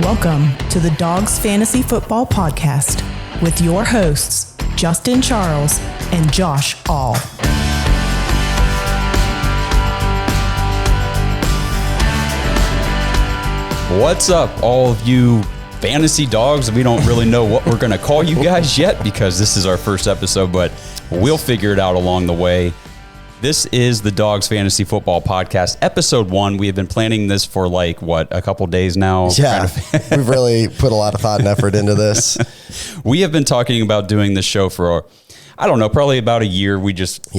Welcome to the Dawgs Fantasy Football Podcast with your hosts, Justin Charles and Josh All. What's up, all of you fantasy dogs? We don't really know what we're going to call you guys yet because this is our first episode, but we'll figure it out along the way. This is the Dawgs Fantasy Football Podcast, episode 1. We have been planning this for a couple days now. Yeah, we've really put a lot of thought and effort into this. We have been talking about doing this show for, probably about a year. We just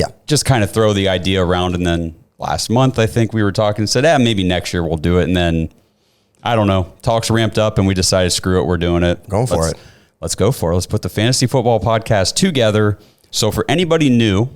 kind of throw the idea around, and then last month, I think we were talking and said, maybe next year we'll do it. And then, talks ramped up and we decided, screw it, we're doing it. Let's go for it. Let's put the Fantasy Football Podcast together. So for anybody new,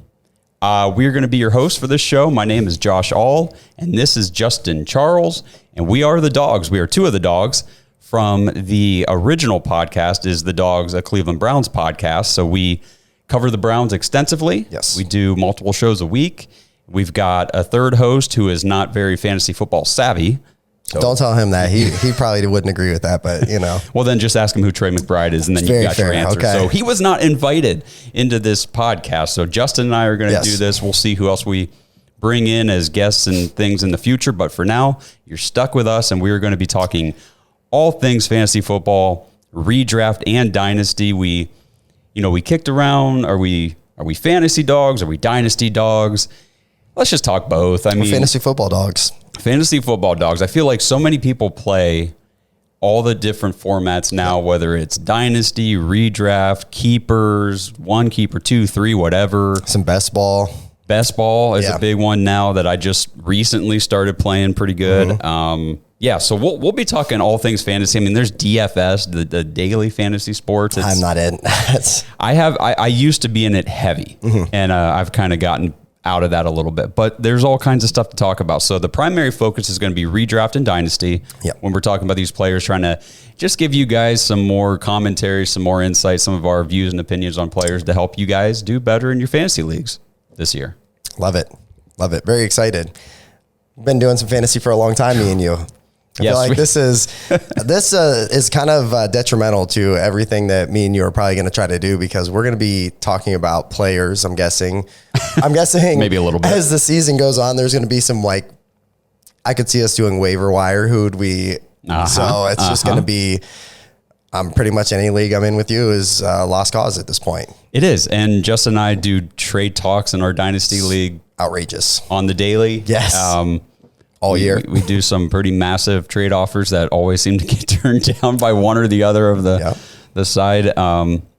we're going to be your host for this show. My name is Josh All, and this is Justin Charles, and we are the Dogs. We are two of the Dogs. From the original podcast is the Dogs, a Cleveland Browns podcast. So we cover the Browns extensively. Yes. We do multiple shows a week. We've got a third host who is not very fantasy football savvy. So, don't tell him that. He probably wouldn't agree with that, but Well, then just ask him who Trey McBride is, and then you got your answer. Okay. So he was not invited into this podcast. So Justin and I are going to do this. We'll see who else we bring in as guests and things in the future. But for now, you're stuck with us, and we are going to be talking all things fantasy football, redraft and dynasty. We kicked around. Are we fantasy dogs? Are we dynasty dogs? Let's just talk both. We're fantasy football dogs. Fantasy football dogs. I feel like so many people play all the different formats now, whether it's dynasty, redraft, keepers, 1 keeper, 2, 3, whatever. Some best ball. Best ball is a big one now that I just recently started playing pretty good. Mm-hmm. So we'll be talking all things fantasy. I mean, there's DFS, the daily fantasy sports. I'm not in. I used to be in it heavy, and I've kind of gotten out of that a little bit, but there's all kinds of stuff to talk about. So the primary focus is going to be redraft and dynasty. When we're talking about these players, trying to just give you guys some more commentary, some more insight, some of our views and opinions on players to help you guys do better in your fantasy leagues this year. Love it. Very excited. Been doing some fantasy for a long time, me and you. I feel like this is kind of detrimental to everything that me and you are probably going to try to do, because we're going to be talking about players. I'm guessing maybe a little bit as the season goes on. There's going to be some I could see us doing waiver wire. Who would we? So it's just going to be. Pretty much any league I'm in with you is lost cause at this point. It is, and Justin and I do trade talks in our dynasty league. Outrageous on the daily. Yes. All year. We do some pretty massive trade offers that always seem to get turned down by one or the other of the side.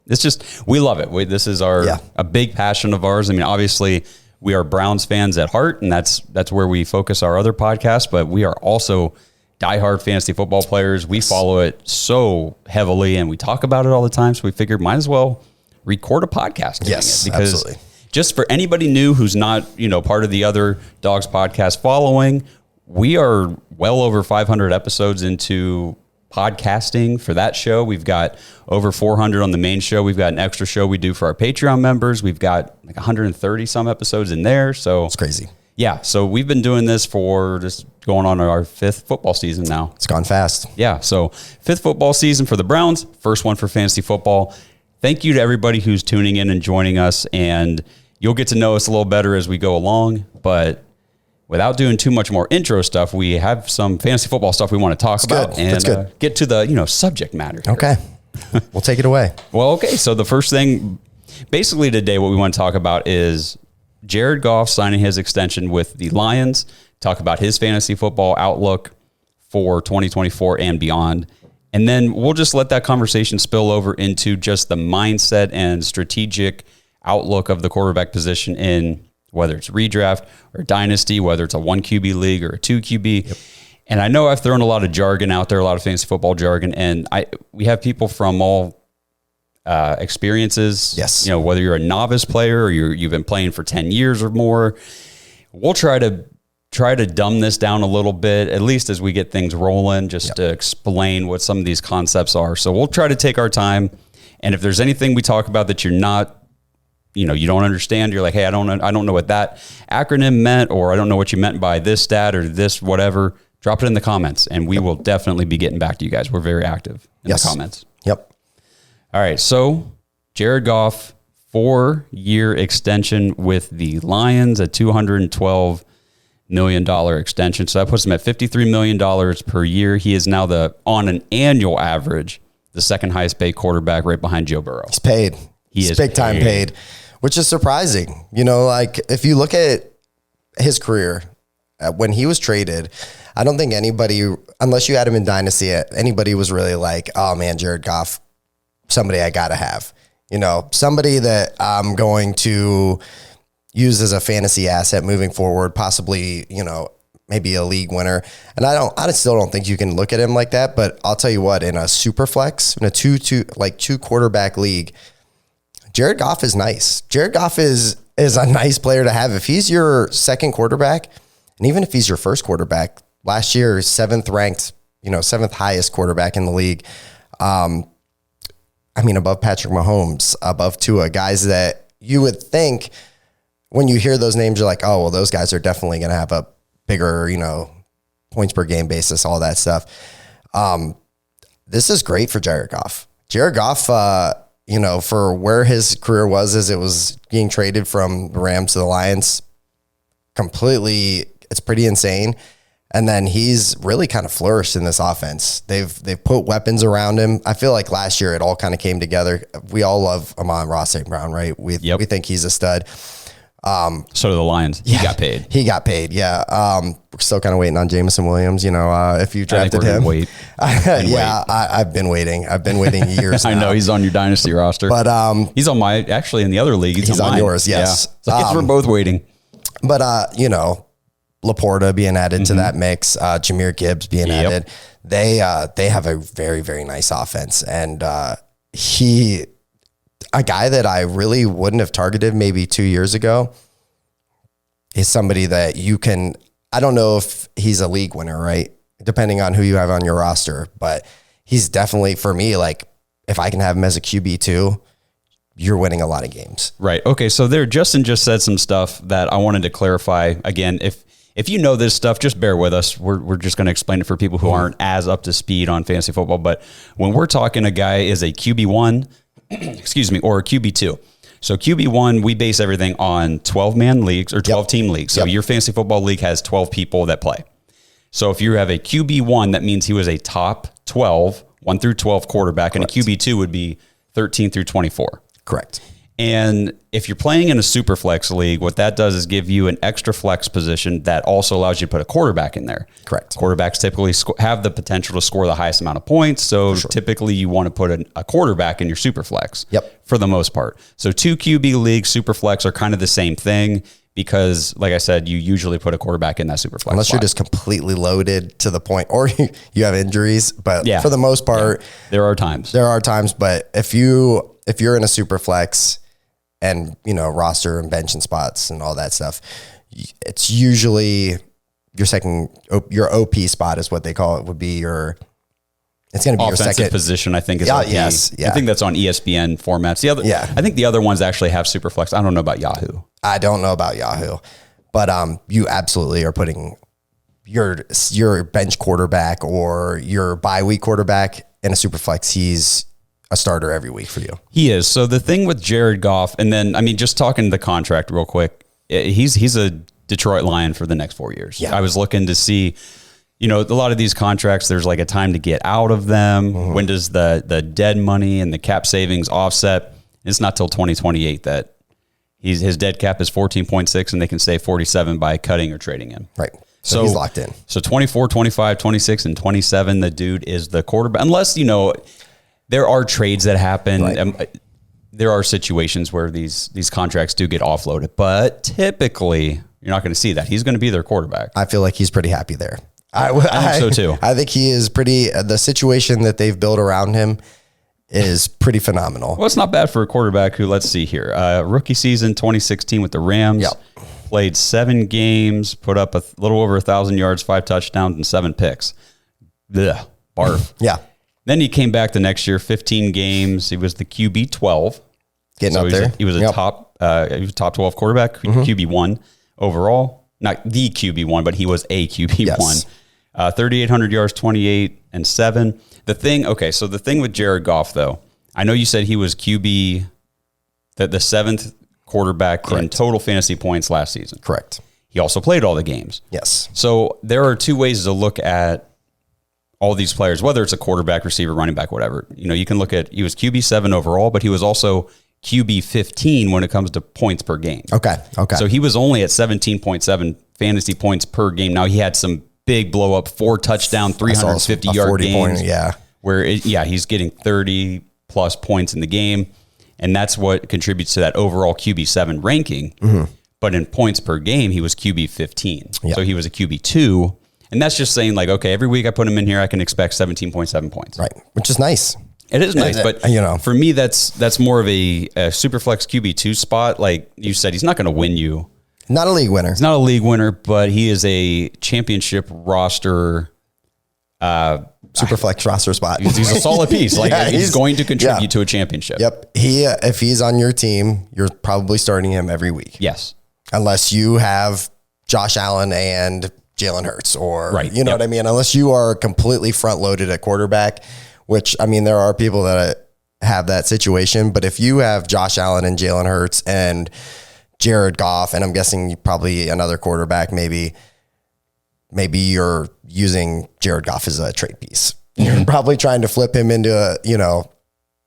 It's just, we love it. This is a big passion of ours. I mean, obviously we are Browns fans at heart, and that's where we focus our other podcasts, but we are also diehard fantasy football players. We follow it so heavily and we talk about it all the time. So we figured might as well record a podcast. Yes, because absolutely. Just for anybody new who's not, part of the other Dogs podcast following, we are well over 500 episodes into podcasting for that show. We've got over 400 on the main show. We've got an extra show we do for our Patreon members. We've got 130 some episodes in there. So it's crazy. Yeah. So we've been doing this for just going on our 5th football season now. It's gone fast. Yeah. So 5th football season for the Browns, first one for fantasy football. Thank you to everybody who's tuning in and joining us, and you'll get to know us a little better as we go along, but without doing too much more intro stuff, we have some fantasy football stuff we want to talk about and get to the subject matter here. Okay. We'll take it away. Well, okay. So the first thing, basically today, what we want to talk about is Jared Goff signing his extension with the Lions, talk about his fantasy football outlook for 2024 and beyond. And then we'll just let that conversation spill over into just the mindset and strategic outlook of the quarterback position in whether it's redraft or dynasty, whether it's a 1 QB league or a 2 QB. Yep. And I know I've thrown a lot of jargon out there, a lot of fantasy football jargon, and we have people from all experiences. Yes. Whether you're a novice player or you've been playing for 10 years or more, we'll try to dumb this down a little bit, at least as we get things rolling, just to explain what some of these concepts are. So we'll try to take our time. And if there's anything we talk about that you're not, you don't understand, you're like, hey, I don't know what that acronym meant, or I don't know what you meant by this stat or this whatever, drop it in the comments, and we will definitely be getting back to you guys. We're very active in the comments. Yep. All right. So Jared Goff, 4-year extension with the Lions, a $212 million extension. So that puts him at $53 million per year. He is now on an annual average, the second highest paid quarterback, right behind Joe Burrow. He's paid. He's big time paid, which is surprising. You know, like if you look at his career, when he was traded, I don't think anybody, unless you had him in Dynasty, anybody was really like, oh man, Jared Goff, somebody I got to have. You know, somebody that I'm going to use as a fantasy asset moving forward, possibly, you know, maybe a league winner. And I still don't think you can look at him like that, but I'll tell you what, in a super flex, in a two quarterback league, Jared Goff is nice. Jared Goff is a nice player to have. If he's your second quarterback, and even if he's your first quarterback, last year, 7th ranked, you know, 7th highest quarterback in the league. I mean, above Patrick Mahomes, above Tua, guys that you would think when you hear those names, you're like, oh, well, those guys are definitely going to have a bigger, you know, points per game basis, all that stuff. This is great for Jared Goff. Jared Goff, you know, for where his career was as it was being traded from the Rams to the Lions, completely, it's pretty insane. And then he's really kind of flourished in this offense. They've put weapons around him. I feel like last year it all kind of came together. We all love Amon-Ra St. Brown, right? We think he's a stud. So do the Lions. He got paid. He got paid. Yeah. We're still kind of waiting on Jameson Williams. You know, if you drafted him, wait. I've been waiting. I've been waiting years. I know he's on your dynasty roster, but he's on my in the other league. He's on yours. Yes. Yeah. So I guess we're both waiting. But you know, Laporta being added to that mix, Jahmyr Gibbs being added, they have a very, very nice offense, and a guy that I really wouldn't have targeted maybe 2 years ago is somebody that you can, I don't know if he's a league winner, right? Depending on who you have on your roster, but he's definitely, for me, like if I can have him as a QB2, you're winning a lot of games. Right. Okay. So there, Justin just said some stuff that I wanted to clarify. Again, if you know this stuff, just bear with us. We're just going to explain it for people who aren't as up to speed on fantasy football. But when we're talking a guy is a QB1, excuse me, or a QB2. So QB1, we base everything on 12-man leagues or 12-team leagues. So your fantasy football league has 12 people that play. So if you have a QB1, that means he was a top 12, 1 through 12 quarterback, Correct. And a QB2 would be 13 through 24. Correct. And if you're playing in a super flex league, what that does is give you an extra flex position that also allows you to put a quarterback in there. Correct. Quarterbacks typically have the potential to score the highest amount of points. So typically you want to put a quarterback in your super flex for the most part. So 2 QB leagues, super flex are kind of the same thing because like I said, you usually put a quarterback in that super flex Unless you're just completely loaded to the point or you have injuries. But for the most part, there are times. But if you're in a super flex and, you know, roster and bench and spots and all that stuff, it's usually your OP spot is what they call it, would be it's going to be offensive your second position. I think is OP. Yes. Yeah. I think that's on ESPN formats. I think the other ones actually have super flex. I don't know about Yahoo. I don't know about Yahoo, but you absolutely are putting your bench quarterback or your bye week quarterback in a super flex. He's a starter every week for you. He is. So the thing with Jared Goff, and then, I mean, just talking the contract real quick, he's a Detroit Lion for the next 4 years. Yeah. I was looking to see, you know, a lot of these contracts, there's like a time to get out of them. Mm-hmm. When does the dead money and the cap savings offset? It's not till 2028 that his dead cap is 14.6 and they can save 47 by cutting or trading him. Right. So he's locked in. So 24, 25, 26, and 27, the dude is the quarterback. Unless, you know, there are trades that happen. Right. There are situations where these contracts do get offloaded, but typically you're not going to see that. He's going to be their quarterback. I feel like he's pretty happy there. I think so too. I think he is pretty, the situation that they've built around him is pretty phenomenal. Well, it's not bad for a quarterback who, let's see here, rookie season 2016 with the Rams, played 7 games, put up a little over 1,000 yards, 5 touchdowns, and 7 picks. Ugh, barf. Yeah. Then he came back the next year, 15 games. He was the QB 12. Getting up there. He was a top 12 quarterback, QB1 overall. Not the QB1, but he was a QB1. 3,800 yards, 28 and 7. The thing with Jared Goff, though, I know you said he was QB, the seventh quarterback in total fantasy points last season. Correct. He also played all the games. Yes. So there are two ways to look at all these players, whether it's a quarterback, receiver, running back, whatever. You can look at, he was QB 7 overall, but he was also QB 15 when it comes to points per game. Okay. So he was only at 17.7 fantasy points per game. Now he had some big blow up, 4 touchdown, 350 yard games. Where he's getting 30 plus points in the game. And that's what contributes to that overall QB 7 ranking. Mm-hmm. But in points per game, he was QB 15. Yep. So he was a QB 2. And that's just saying, like, okay, every week I put him in here, I can expect 17.7 points. Right. Which is nice. It is nice. But for me, that's more of a superflex QB 2 spot. Like you said, he's not going to win you. Not a league winner. He's not a league winner, but he is a championship roster. Superflex roster spot. He's a solid piece. Like he's going to contribute to a championship. Yep. If he's on your team, you're probably starting him every week. Yes. Unless you have Josh Allen and Jalen Hurts or, what I mean? Unless you are completely front loaded at quarterback, which, I mean, there are people that have that situation. But if you have Josh Allen and Jalen Hurts and Jared Goff, and I'm guessing probably another quarterback, maybe you're using Jared Goff as a trade piece. You're probably trying to flip him into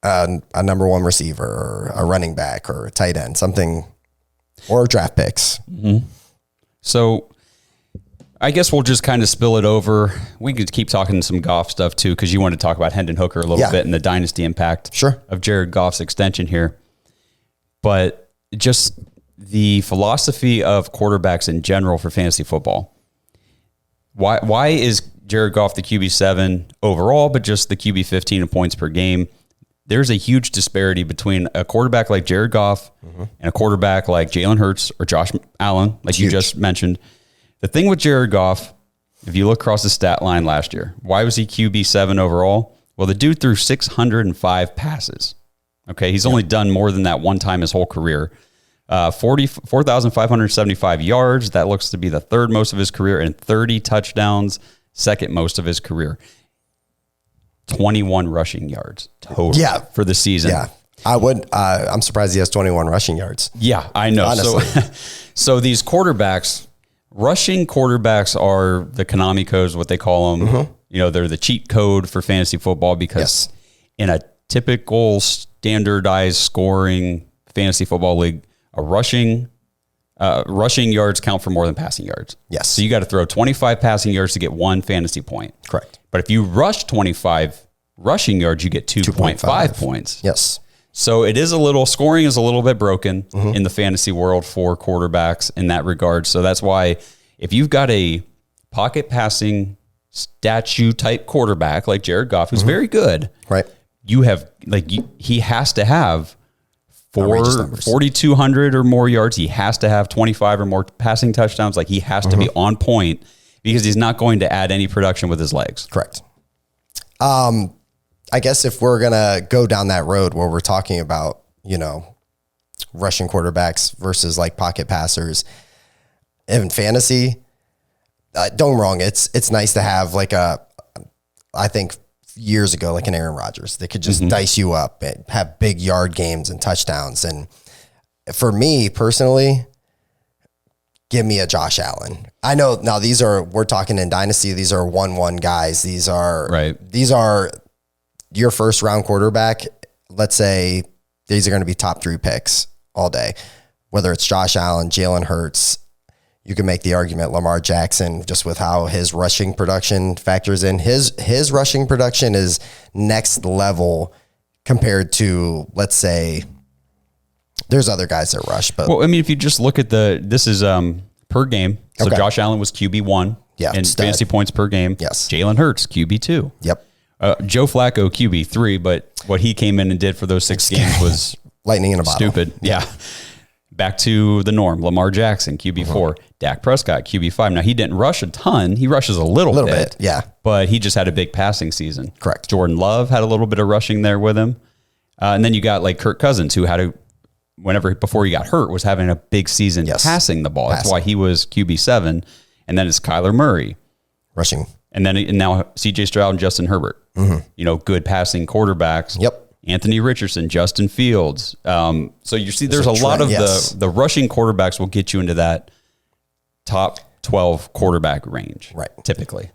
a number one receiver or a running back or a tight end, something, or draft picks. Mm-hmm. So I guess we'll just kind of spill it over. We could keep talking some Goff stuff too, because you want to talk about Hendon Hooker a little bit and the dynasty impact of Jared Goff's extension here. But just the philosophy of quarterbacks in general for fantasy football. Why is Jared Goff the QB 7 overall, but just the QB 15 in points per game? There's a huge disparity between a quarterback like Jared Goff and a quarterback like Jalen Hurts or Josh Allen, like you just mentioned. The thing with Jared Goff, if you look across the stat line last year, why was he QB 7 overall? Well, the dude threw 605 passes. Okay, he's only done more than that one time his whole career. 4,575 yards. That looks to be the third most of his career, and 30 touchdowns, second most of his career. 21 rushing yards total for the season. Yeah. I'm surprised he has 21 rushing yards. Yeah, I know. So these quarterbacks, rushing quarterbacks are the Konami codes, what they call them. Mm-hmm. They're the cheat code for fantasy football because in a typical standardized scoring fantasy football league, rushing yards count for more than passing yards. Yes. So you got to throw 25 passing yards to get 1 fantasy point. Correct. But if you rush 25 rushing yards, you get 2.5 points. Yes. So scoring is a little bit broken in the fantasy world for quarterbacks in that regard. So that's why if you've got a pocket passing statue type quarterback like Jared Goff, who's very good, right? He has to have 4,200 or more yards. He has to have 25 or more passing touchdowns. Like he has to be on point because he's not going to add any production with his legs. Correct. I guess if we're going to go down that road where we're talking about, rushing quarterbacks versus like pocket passers in fantasy, don't get me wrong. It's nice to have I think years ago, like an Aaron Rodgers, they could just dice you up and have big yard games and touchdowns. And for me personally, give me a Josh Allen. I know now we're talking in dynasty. These are 1-1 guys. These are your first round quarterback. Let's say these are going to be top 3 picks all day, whether it's Josh Allen, Jalen Hurts. You can make the argument Lamar Jackson, just with how his rushing production factors in. His rushing production is next level compared to, let's say, there's other guys that rush. But well, I mean, if you just look at this is per game. So Josh Allen was QB1 in fantasy points per game. Yes. Jalen Hurts, QB2. Yep. Joe Flacco, QB3, but what he came in and did for those 6 games was lightning in a bottle. Stupid. Yeah. Back to the norm. Lamar Jackson, QB4. Dak Prescott, QB5. Now, he didn't rush a ton. He rushes a little bit. Yeah. But he just had a big passing season. Correct. Jordan Love had a little bit of rushing there with him. And then you got like Kirk Cousins, who had before he got hurt, was having a big season passing the ball. That's why he was QB7. And then it's Kyler Murray. Rushing. And now CJ Stroud and Justin Herbert, good passing quarterbacks. Yep. Anthony Richardson, Justin Fields. So you see there's a lot of the rushing quarterbacks will get you into that top 12 quarterback range, right? Typically.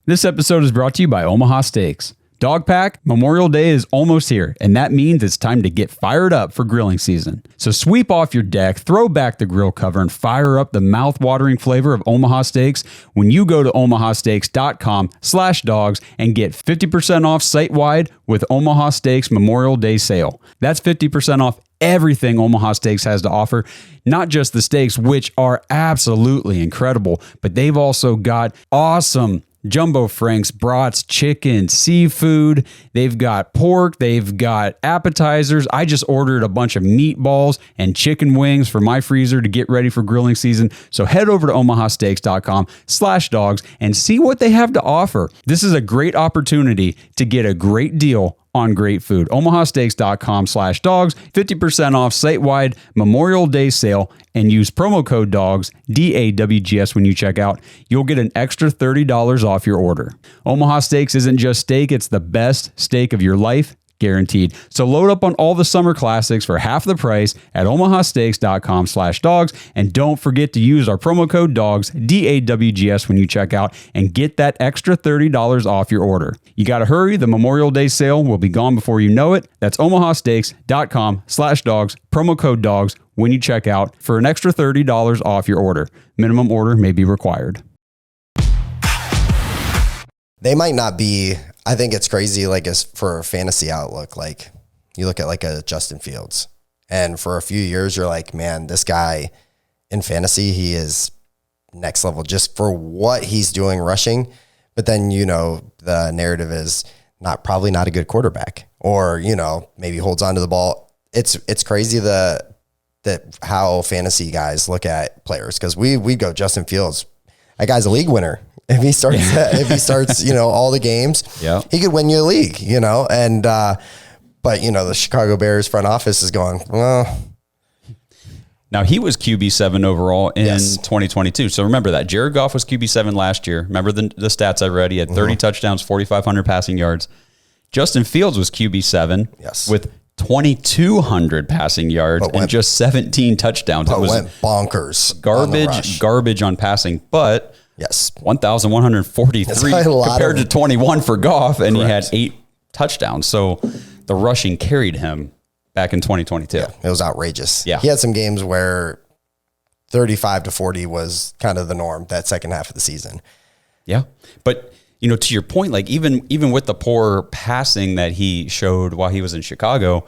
This episode is brought to you by Omaha Steaks. Dog Pack, Memorial Day is almost here, and that means it's time to get fired up for grilling season. So sweep off your deck, throw back the grill cover, and fire up the mouth-watering flavor of Omaha Steaks when you go to omahasteaks.com/dogs and get 50% off site-wide with Omaha Steaks Memorial Day sale. That's 50% off everything Omaha Steaks has to offer, not just the steaks, which are absolutely incredible, but they've also got awesome jumbo franks, brats, chicken, seafood. They've got pork. They've got appetizers. I just ordered a bunch of meatballs and chicken wings for my freezer to get ready for grilling season. So head over to omahasteaks.com/dogs and see what they have to offer. This is a great opportunity to get a great deal on great food. omahasteaks.com/dogs, 50% off site-wide Memorial Day sale, and use promo code DAWGS, DAWGS when you check out. You'll get an extra $30 off your order. Omaha Steaks isn't just steak, it's the best steak of your life, guaranteed. So load up on all the summer classics for half the price at omahasteaks.com/dogs, and don't forget to use our promo code DAWGS, DAWGS when you check out, and get that extra $30 off your order. You got to hurry, the Memorial Day sale will be gone before you know it. That's omahasteaks.com/dogs, promo code DAWGS when you check out for an extra $30 off your order. Minimum order may be required. They might not be. I think it's crazy, like, as for a fantasy outlook, like you look at like a Justin Fields, and for a few years you're like, man, this guy in fantasy, he is next level just for what he's doing rushing. But then, the narrative is probably not a good quarterback, or, maybe holds onto the ball. It's crazy that how fantasy guys look at players. Cause we go Justin Fields, that guy's a league winner. If he starts, all the games, he could win you a league, and, but the Chicago Bears front office is going, well. Now he was QB7 overall in 2022. So remember that Jared Goff was QB7 last year. Remember the stats I read, he had 30 touchdowns, 4,500 passing yards. Justin Fields was QB7 with 2,200 passing yards and just 17 touchdowns. It went bonkers. Garbage on passing, but 1,143 compared to 21 for Goff, and he had 8 touchdowns. So the rushing carried him back in 2022. Yeah, it was outrageous. Yeah. He had some games where 35 to 40 was kind of the norm that second half of the season. Yeah. But, to your point, like even with the poor passing that he showed while he was in Chicago,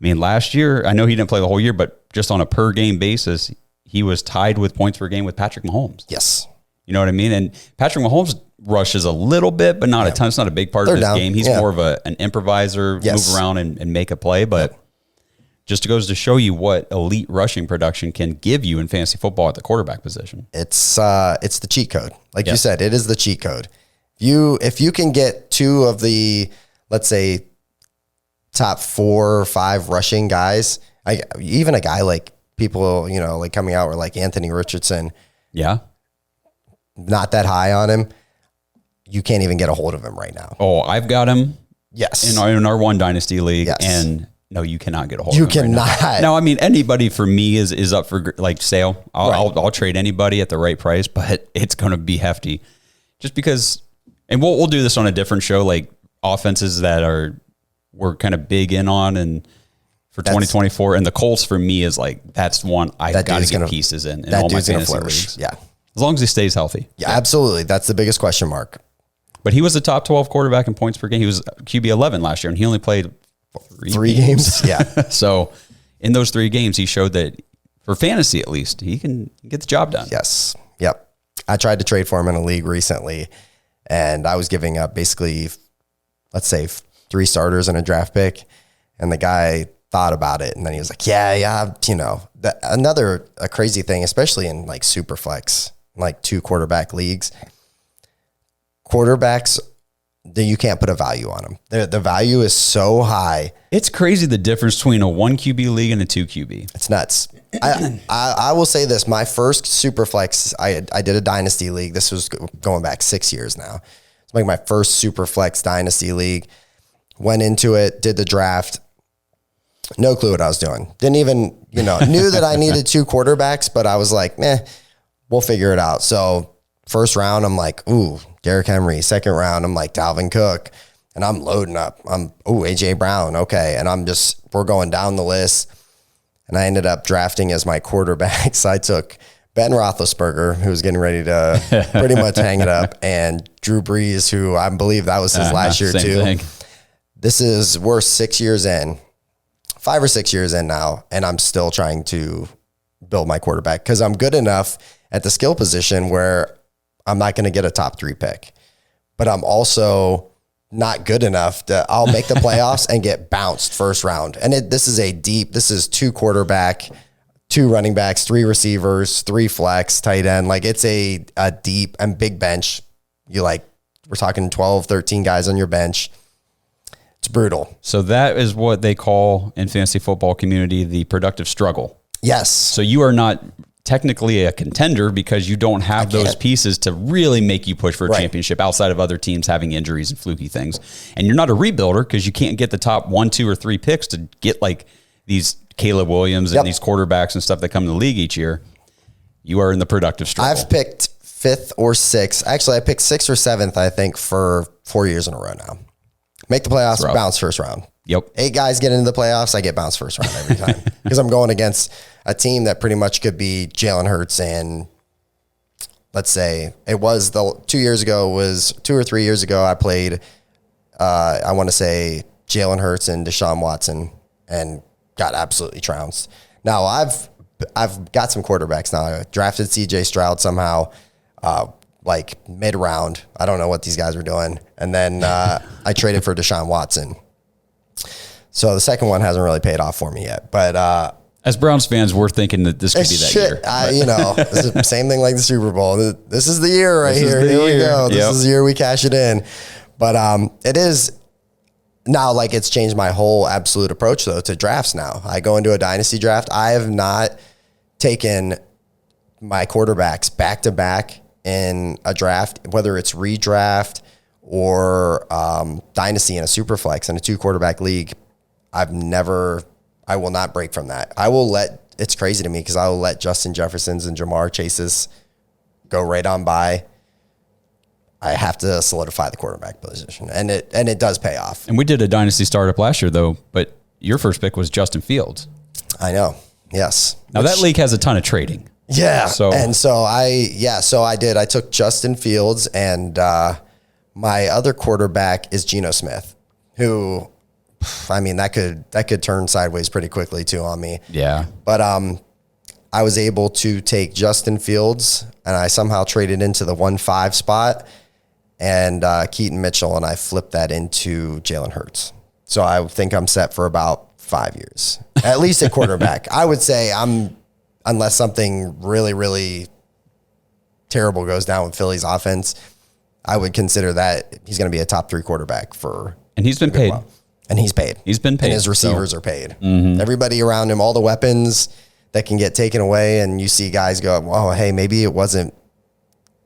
last year, I know he didn't play the whole year, but just on a per game basis, he was tied with points per game with Patrick Mahomes. Yes. You know what I mean? And Patrick Mahomes rushes a little bit, but not a ton. It's not a big part of his game. He's more of an improviser, move around and make a play. But just goes to show you what elite rushing production can give you in fantasy football at the quarterback position. It's the cheat code. Like you said, it is the cheat code. If you can get 2 of the, let's say, top 4 or 5 rushing guys, even a guy like people, like coming out were like Anthony Richardson. Yeah. Not that high on him. You can't even get a hold of him right now. Oh, I've got him. Yes. In our one dynasty league. Yes. And no, you cannot get a hold of him. You cannot. Right now. No, anybody for me is up for like sale. I'll trade anybody at the right price, but it's going to be hefty just because, and we'll do this on a different show, like offenses that we're kind of big in on and for 2024. And the Colts for me is like, that's one I've got to get pieces in all my fantasy leagues. Yeah. As long as he stays healthy. Yeah, absolutely. That's the biggest question mark. But he was a top 12 quarterback in points per game. He was QB 11 last year, and he only played 3 games. Yeah. So in those 3 games, he showed that for fantasy, at least, he can get the job done. Yes. Yep. I tried to trade for him in a league recently, and I was giving up basically, let's say, 3 starters and a draft pick. And the guy thought about it, and then he was like, yeah. A crazy thing, especially in like superflex, like 2 quarterback leagues, quarterbacks then you can't put a value on them. The value is so high. It's crazy the difference between a 1 QB league and a 2 QB. It's nuts. I will say this. My first Superflex, I did a Dynasty league. This was going back 6 years now. It's like my first Superflex Dynasty league. Went into it, did the draft. No clue what I was doing. Didn't even, knew that I needed 2 quarterbacks, but I was like, we'll figure it out. So first round, I'm like, ooh, Derrick Henry. Second round, I'm like Dalvin Cook. And I'm loading up. AJ Brown. Okay. And we're going down the list. And I ended up drafting as my quarterbacks. I took Ben Roethlisberger, who was getting ready to pretty much hang it up, and Drew Brees, who I believe that was his last year too. We're 6 years in, 5 or 6 years in now, and I'm still trying to build my quarterback because I'm good enough at the skill position where I'm not going to get a top 3 pick, but I'm also not good enough that I'll make the playoffs and get bounced first round. And this is 2 quarterback, 2 running backs, 3 receivers, 3 flex, tight end. Like it's a deep and big bench. We're talking 12, 13 guys on your bench. It's brutal. So that is what they call in fantasy football community, the productive struggle. Yes. So you are not technically a contender because you don't have those pieces to really make you push for a championship outside of other teams having injuries and fluky things. And you're not a rebuilder because you can't get the top 1, 2, or 3 picks to get like these Caleb Williams and these quarterbacks and stuff that come in the league each year. You are in the productive struggle. I've picked 5th or 6th. Actually, I picked 6th or 7th, I think, for 4 years in a row now. Make the playoffs, bounce first round. Yep. 8 guys get into the playoffs, I get bounced first round every time because I'm going against a team that pretty much could be Jalen Hurts and let's say it was 2 or 3 years ago, I played, I want to say Jalen Hurts and Deshaun Watson and got absolutely trounced. Now I've got some quarterbacks now. I drafted CJ Stroud somehow, like mid round. I don't know what these guys were doing. And then I traded for Deshaun Watson. So the second one hasn't really paid off for me yet, but as Browns fans, we're thinking that this could be that year. This is the same thing like the Super Bowl. This is the year right here. Here we go. This is the year we cash it in. But it is now like it's changed my whole absolute approach though to drafts now. I go into a dynasty draft. I have not taken my quarterbacks back to back in a draft, whether it's redraft or dynasty in a super flex in a 2 quarterback league. I will not break from that. It's crazy to me because I will let Justin Jeffersons and Jamar Chases go right on by. I have to solidify the quarterback position, and it does pay off. And we did a dynasty startup last year though, but your first pick was Justin Fields. I know. Yes. Now that league has a ton of trading. Yeah. So I did. I took Justin Fields and my other quarterback is Geno Smith, who, I mean, that could turn sideways pretty quickly too on me. Yeah. But I was able to take Justin Fields and I somehow traded into the 1-5 spot and Keaton Mitchell, and I flipped that into Jalen Hurts. So I think I'm set for about 5 years, at least at quarterback. I would say unless something really, really terrible goes down with Philly's offense, I would consider that he's going to be a top 3 quarterback for. And he's been paid. While. And he's paid. He's been paid. And his receivers are paid. Mm-hmm. Everybody around him, all the weapons that can get taken away, and you see guys go, "Oh, hey, maybe it wasn't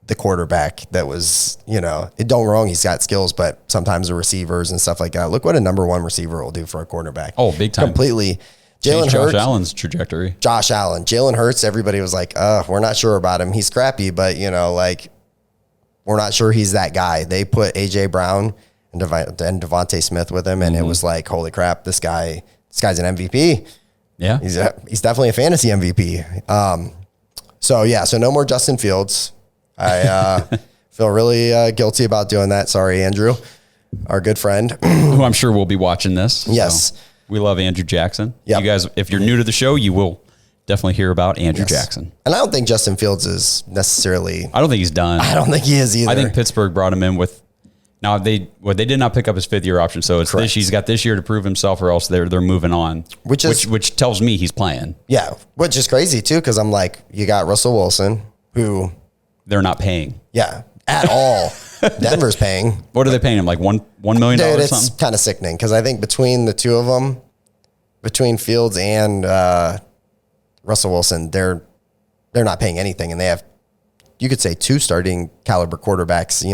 the quarterback that was, don't get wrong, he's got skills, but sometimes the receivers and stuff like that. Look what a number 1 receiver will do for a quarterback. Oh, big time. Completely. Jalen Hurts. Josh Allen's trajectory. Josh Allen. Jalen Hurts, everybody was like, we're not sure about him. He's scrappy, but, we're not sure he's that guy. They put AJ Brown and Devontae Smith with him, and it was like, holy crap, this guy's an MVP. Yeah. He's definitely a fantasy MVP. So no more Justin Fields. I feel really guilty about doing that. Sorry, Andrew, our good friend. Who I'm sure will be watching this. Yes. So we love Andrew Jackson. Yep. You guys, if you're new to the show, you will definitely hear about Andrew Jackson. And I don't think Justin Fields is necessarily. I don't think he's done. I don't think he is either. I think Pittsburgh brought him in with. Now they did not pick up his 5th year option, so it's this. He's got this year to prove himself, or else they're moving on. Which tells me he's playing. Yeah, which is crazy too, because I'm like, you got Russell Wilson, who they're not paying. Yeah, at all. Denver's paying. What are they paying him? Like $1 million or Dude, something? it's kind of sickening because I think between the two of them, between Fields and Russell Wilson, they're not paying anything, and they have, you could say, 2 starting caliber quarterbacks.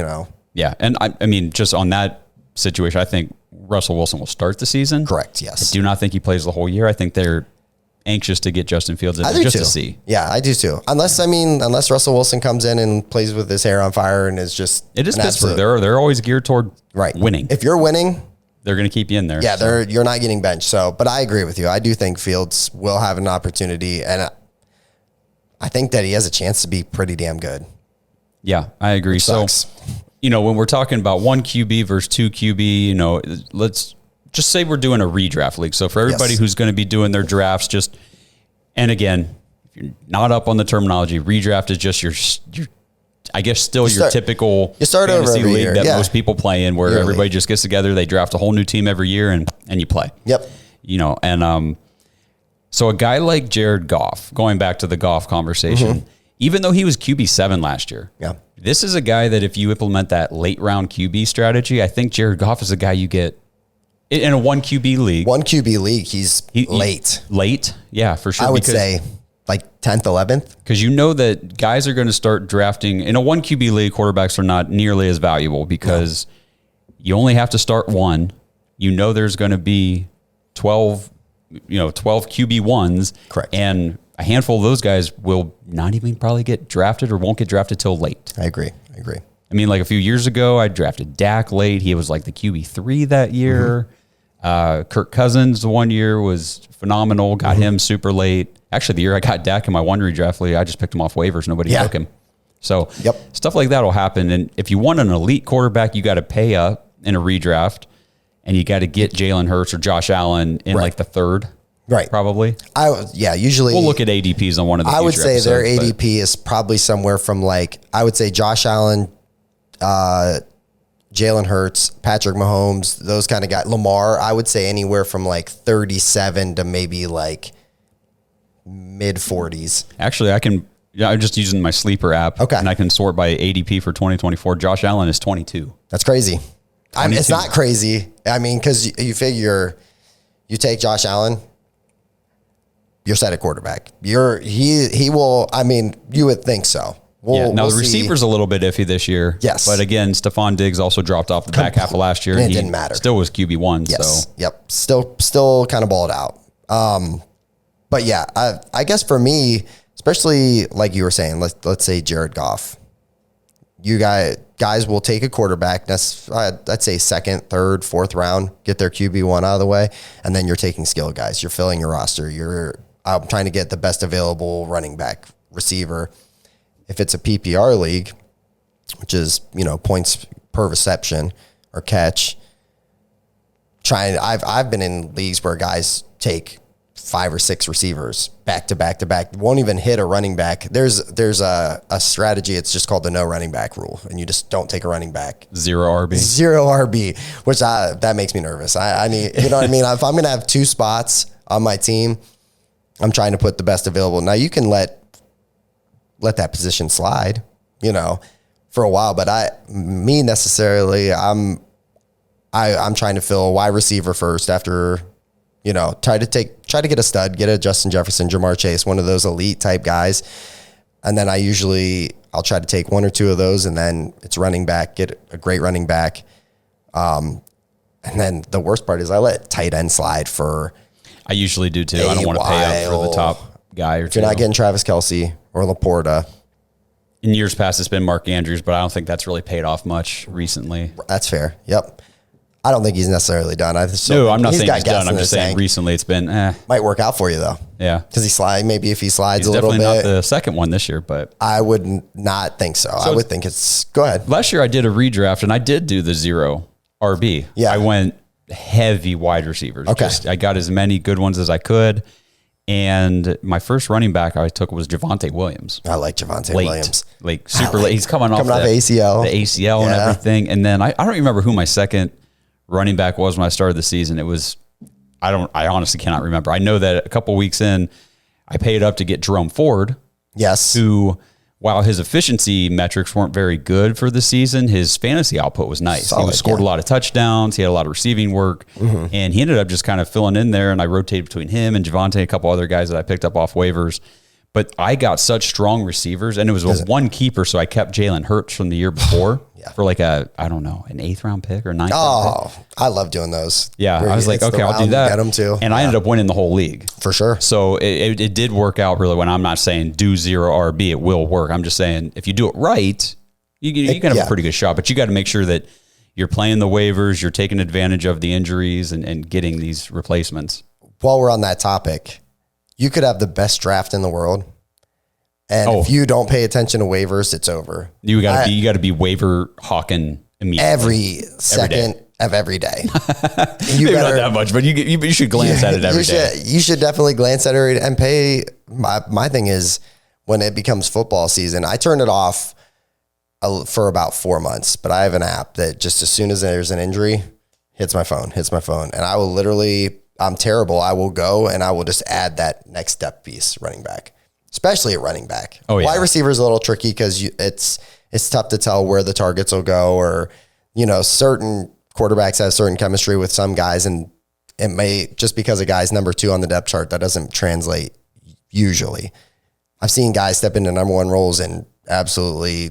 Yeah, and I mean, just on that situation, I think Russell Wilson will start the season. Correct. Yes. I do not think he plays the whole year. I think they're anxious to get Justin Fields in there just to see. Yeah, I do too. Unless Russell Wilson comes in and plays with his hair on fire and is just it is Pittsburgh. They're always geared toward winning. If you're winning, they're going to keep you in there. Yeah, you're not getting benched. So, but I agree with you. I do think Fields will have an opportunity, and I think that he has a chance to be pretty damn good. Yeah, I agree. So, when we're talking about 1 QB versus 2 QB, let's just say we're doing a redraft league. So for everybody who's going to be doing their drafts, and again, if you're not up on the terminology, redraft is just your I guess still your typical fantasy league that most people play in, where everybody just gets together, they draft a whole new team every year, and you play. Yep. So a guy like Jared Goff, going back to the Goff conversation, even though he was QB7 last year, this is a guy that if you implement that late round QB strategy, I think Jared Goff is a guy you get in a 1 QB league. 1 QB league, he's late. Late? Yeah, for sure. I would say like 10th, 11th. Because that guys are going to start drafting. In a 1 QB league, quarterbacks are not nearly as valuable because you only have to start one. There's going to be 12 QB1s. Correct. And a handful of those guys will not even probably get drafted or won't get drafted till late. I agree. I mean, like a few years ago, I drafted Dak late. He was like the QB3 that year. Kirk Cousins one year was phenomenal. Got him super late. Actually, the year I got Dak in my one redraft league, I just picked him off waivers. Nobody took him. So stuff like that will happen. And if you want an elite quarterback, you got to pay up in a redraft, and you got to get Jalen Hurts or Josh Allen in like the 3rd. Right. Probably. Usually. We'll look at ADPs on one of the I would say episodes, their ADP is probably somewhere from I would say Josh Allen, Jalen Hurts, Patrick Mahomes, those kind of guys. Lamar, I would say anywhere from 37 to maybe mid 40s. Actually, I'm just using my sleeper app. Okay. And I can sort by ADP for 2024. Josh Allen is 22. That's crazy. It's not crazy. I mean, because you figure you take Josh Allen, you're set at quarterback. He will. I mean, you would think so. Now the receiver's a little bit iffy this year. Yes. But again, Stephon Diggs also dropped off the back half of last year. And it didn't matter. Still was QB1. Yes. So. Yep. Still kind of balled out. But yeah, I guess for me, especially like you were saying, let's say Jared Goff. You guys will take a quarterback. That's I'd say 2nd, 3rd, 4th round, get their QB1 out of the way, and then you're taking skill guys. You're filling your roster. I'm trying to get the best available running back, receiver. If it's a PPR league, which is points per reception or catch, I've been in leagues where guys take 5 or 6 receivers back to back to back, won't even hit a running back. There's a strategy. It's just called the no running back rule, and you just don't take a running back. 0 RB. 0 RB, which that makes me nervous. I need, you know what I mean? If I'm going to have 2 spots on my team, I'm trying to put the best available. Now you can let that position slide, for a while, but I'm trying to fill a wide receiver first after, try to get a stud, get a Justin Jefferson, Jamar Chase, one of those elite type guys. And then I'll try to take 1 or 2 of those, and then it's running back, get a great running back. And then the worst part is I let tight end slide for. I usually do too. I don't want to pay up for the top guy or two. If you're not getting Travis Kelce or Laporta. In years past, it's been Mark Andrews, but I don't think that's really paid off much recently. That's fair. Yep. I don't think he's necessarily done. I'm not saying he's done. I'm just saying recently it's been Might work out for you though. Yeah. Because maybe if he slides a little bit. He's definitely not the second one this year, but. I would not think so. I would think go ahead. Last year I did a redraft and I did do the 0 RB. Yeah. I went heavy wide receivers. Okay. I got as many good ones as I could. And my first running back I took was Javonte Williams. I like Javonte Williams. Like super late. He's coming off the ACL. The ACL and everything. And then I don't remember who my second running back was when I started the season. It was, I honestly cannot remember. I know that a couple weeks in, I paid up to get Jerome Ford. Yes. Who while his efficiency metrics weren't very good for the season, his fantasy output was nice. Solid, he scored a lot of touchdowns. He had a lot of receiving work, and he ended up just kind of filling in there. And I rotated between him and Javonte, a couple other guys that I picked up off waivers. But I got such strong receivers, and it was one keeper, so I kept Jalen Hurts from the year before for like an 8th round pick or 9th round pick. I love doing those. Yeah, I was like, okay, I'll do that. Get them too. And I ended up winning the whole league. For sure. So it did work out really well. I'm not saying do 0 RB, it will work. I'm just saying if you do it right, you can have a pretty good shot, but you got to make sure that you're playing the waivers, you're taking advantage of the injuries and getting these replacements. While we're on that topic, you could have the best draft in the world, and if you don't pay attention to waivers, it's over. You got to be waiver hawking immediately. Every second of every day. Maybe not that much, but you should glance at it every day. You should definitely glance at it and pay. My thing is, when it becomes football season, I turn it off for about 4 months, but I have an app that just as soon as there's an injury, hits my phone. And I will literally, I'm terrible. I will go and I will just add that next step piece, running back, especially at running back. Oh, yeah. Wide receiver is a little tricky because it's tough to tell where the targets will go, or, certain quarterbacks have certain chemistry with some guys, and it may, just because a guy's number 2 on the depth chart, that doesn't translate usually. I've seen guys step into number 1 roles and absolutely,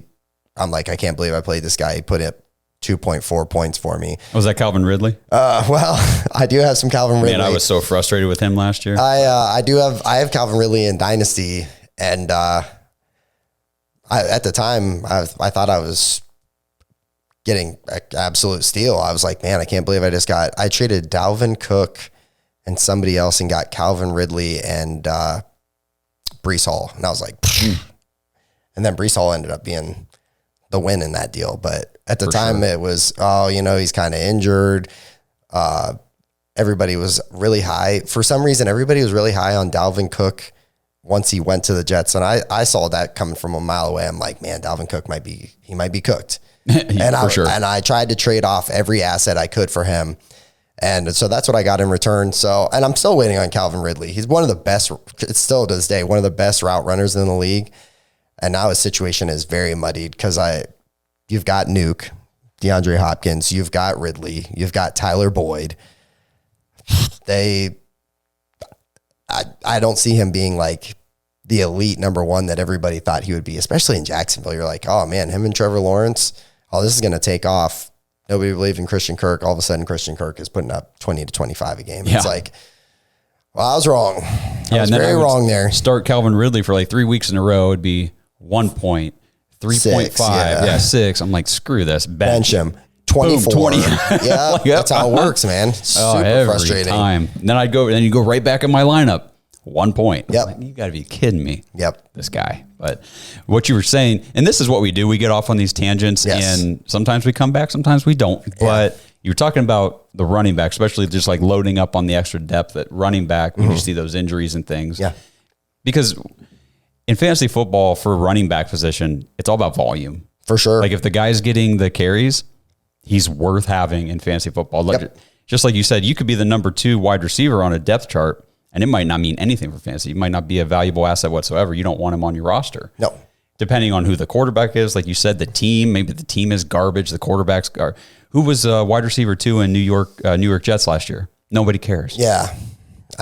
I'm like, I can't believe I played this guy. He put up 2.4 points for me. Was that Calvin Ridley? Well, I do have some Calvin Ridley. Man, I was so frustrated with him last year. I have Calvin Ridley in Dynasty, and at the time I thought I was getting an absolute steal. I was like, man, I can't believe I traded Dalvin Cook and somebody else and got Calvin Ridley and Breece Hall, and I was like, and then Breece Hall ended up being the win in that deal. But at the time it was, he's kind of injured. Everybody was really high. For some reason, everybody was really high on Dalvin Cook once he went to the Jets. And I saw that coming from a mile away. I'm like, man, Dalvin Cook might be cooked. And I tried to trade off every asset I could for him. And so that's what I got in return. So, and I'm still waiting on Calvin Ridley. He's one of the best, it's still to this day, one of the best route runners in the league. And now his situation is very muddied because you've got Nuke, DeAndre Hopkins, you've got Ridley, you've got Tyler Boyd. I don't see him being like the elite number 1 that everybody thought he would be, especially in Jacksonville. You're like, oh man, him and Trevor Lawrence, this is going to take off. Nobody believed in Christian Kirk. All of a sudden, Christian Kirk is putting up 20 to 25 a game. Yeah. It's like, well, I was wrong. I was very wrong there. Start Calvin Ridley for like 3 weeks in a row. It'd be 1 point, 3.5, 6. I'm like, screw this. Bench him. 24. Boom, 20. Yeah, that's how it works, man. Super frustrating. Time. Then you go right back in my lineup. 1 point. Yep. Like, you got to be kidding me. Yep. This guy. But what you were saying, and this is what we do. We get off on these tangents, and sometimes we come back, sometimes we don't. But you were talking about the running back, especially just like loading up on the extra depth at running back when you see those injuries and things. Yeah. Because in fantasy football, for a running back position, it's all about volume. For sure. Like if the guy's getting the carries, he's worth having in fantasy football. Like, just like you said, you could be the number 2 wide receiver on a depth chart, and it might not mean anything for fantasy. It might not be a valuable asset whatsoever. You don't want him on your roster. No. Depending on who the quarterback is, like you said, the team, maybe the team is garbage. The quarterbacks are. Who was wide receiver 2 in New York Jets last year? Nobody cares. Yeah.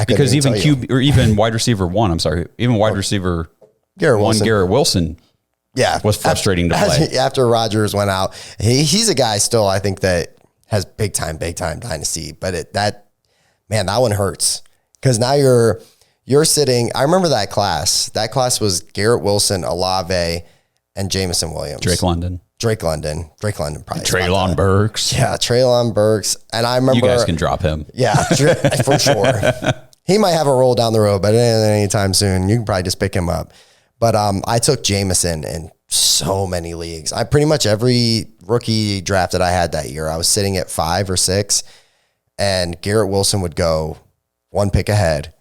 Because even QB or even wide receiver 1, even wide receiver Garrett Wilson. Yeah. Was frustrating to play. After Rodgers went out, he's a guy still, I think, that has big time dynasty, but that one hurts. Because now you're sitting. I remember that class. That class was Garrett Wilson, Olave, and Jameson Williams. Drake London probably. Treylon Burks. Yeah, Treylon Burks. And I remember. You guys can drop him. Yeah, for sure. He might have a roll down the road, but anytime soon. You can probably just pick him up. But I took Jameson in so many leagues. I pretty much every rookie draft that I had that year, I was sitting at 5 or 6, and Garrett Wilson would go 1 pick ahead.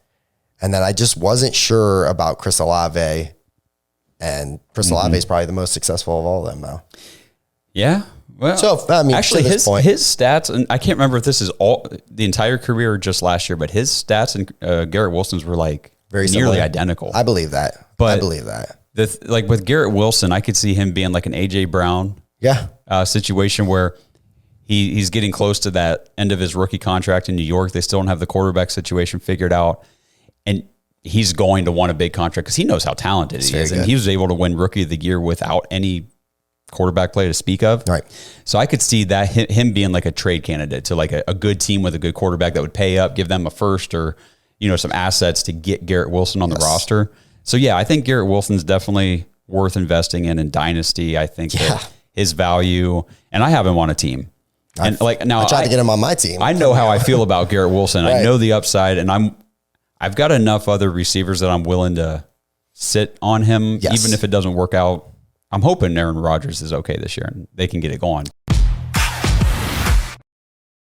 And then I just wasn't sure about Chris Olave. And Chris Olave is probably the most successful of all of them now. Yeah. Well, so, I mean, actually, his stats, and I can't remember if this is the entire career or just last year, but his stats and Garrett Wilson's were like very nearly similar. Identical. I believe that. Like with Garrett Wilson, I could see him being like an AJ Brown situation where he's getting close to that end of his rookie contract in New York. They still don't have the quarterback situation figured out. And he's going to want a big contract because he knows how talented he is. And he was able to win Rookie of the Year without any quarterback play to speak of. Right. So I could see that him being like a trade candidate to like a good team with a good quarterback that would pay up, give them a first or, some assets to get Garrett Wilson on the roster. So yeah, I think Garrett Wilson's definitely worth investing in Dynasty. I think that his value, and I have him on a team. And I tried to get him on my team. I know how I feel about Garrett Wilson. Right. I know the upside, and I've got enough other receivers that I'm willing to sit on him, even if it doesn't work out. I'm hoping Aaron Rodgers is okay this year and they can get it going.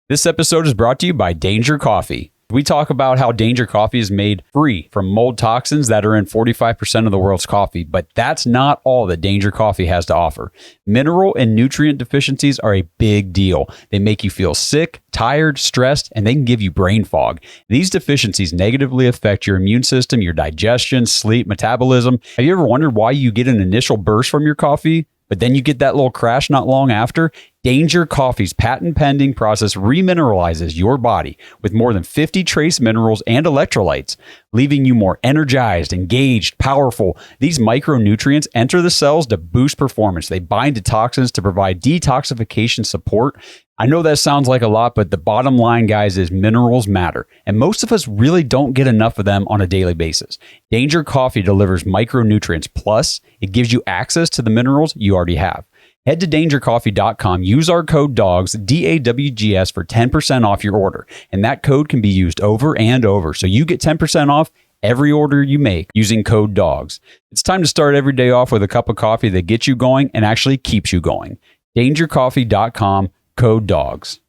This episode is brought to you by Danger Coffee. We talk about how Danger Coffee is made free from mold toxins that are in 45% of the world's coffee, but that's not all that Danger Coffee has to offer. Mineral and nutrient deficiencies are a big deal. They make you feel sick, tired, stressed, and they can give you brain fog. These deficiencies negatively affect your immune system, your digestion, sleep, metabolism. Have you ever wondered why you get an initial burst from your coffee, but then you get that little crash not long after? Danger Coffee's patent-pending process remineralizes your body with more than 50 trace minerals and electrolytes, leaving you more energized, engaged, powerful. These micronutrients enter the cells to boost performance. They bind to toxins to provide detoxification support. I know that sounds like a lot, but the bottom line, guys, is minerals matter, and most of us really don't get enough of them on a daily basis. Danger Coffee delivers micronutrients, plus it gives you access to the minerals you already have. Head to dangercoffee.com, use our code DAWGS, DAWGS, for 10% off your order, and that code can be used over and over, so you get 10% off every order you make using code DAWGS. It's time to start every day off with a cup of coffee that gets you going and actually keeps you going. dangercoffee.com, code DAWGS.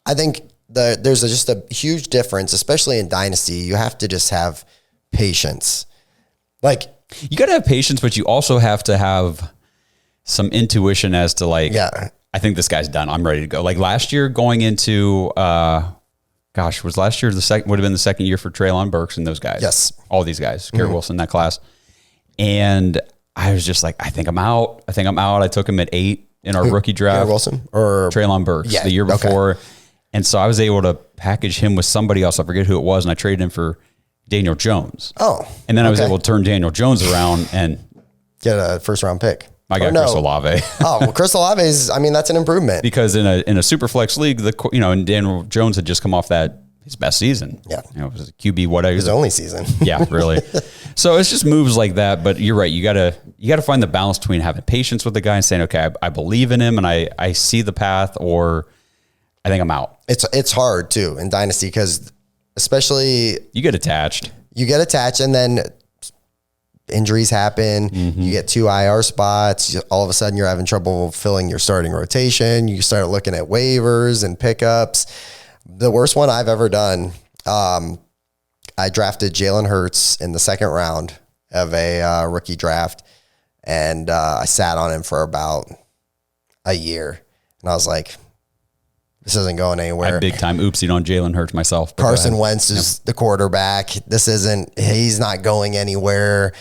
I think there's just a huge difference, especially in Dynasty. You have to just have patience. You got to have patience, but you also have to have some intuition as to I think this guy's done. I'm ready to go. Like last year going into, was last year would have been the second year for Treylon Burks and those guys. Yes. All these guys, Garrett Wilson, that class. And I was just like, I think I'm out. I took him at 8 in our rookie draft. Garrett Wilson or Treylon Burks the year before. Okay. And so I was able to package him with somebody else. I forget who it was. And I traded him for Daniel Jones. Oh. And then I was able to turn Daniel Jones around and get a first round pick. I got Chris Olave. Chris Olave that's an improvement. Because in a super flex league, and Daniel Jones had just come off his best season. Yeah. It was a QB, whatever. His only season. Yeah, really. So it's just moves like that. But you're right. You gotta find the balance between having patience with the guy and saying, okay, I believe in him and I see the path, or I think I'm out. It's hard too in Dynasty because especially you get attached. And then injuries happen. Mm-hmm. You get 2 IR spots. All of a sudden you're having trouble filling your starting rotation. You start looking at waivers and pickups. The worst one I've ever done, I drafted Jalen Hurts in the second round of a rookie draft, and I sat on him for about a year. And I was like, this isn't going anywhere. I big time oopsied on Jalen Hurts myself. Carson Wentz is the quarterback. He's not going anywhere.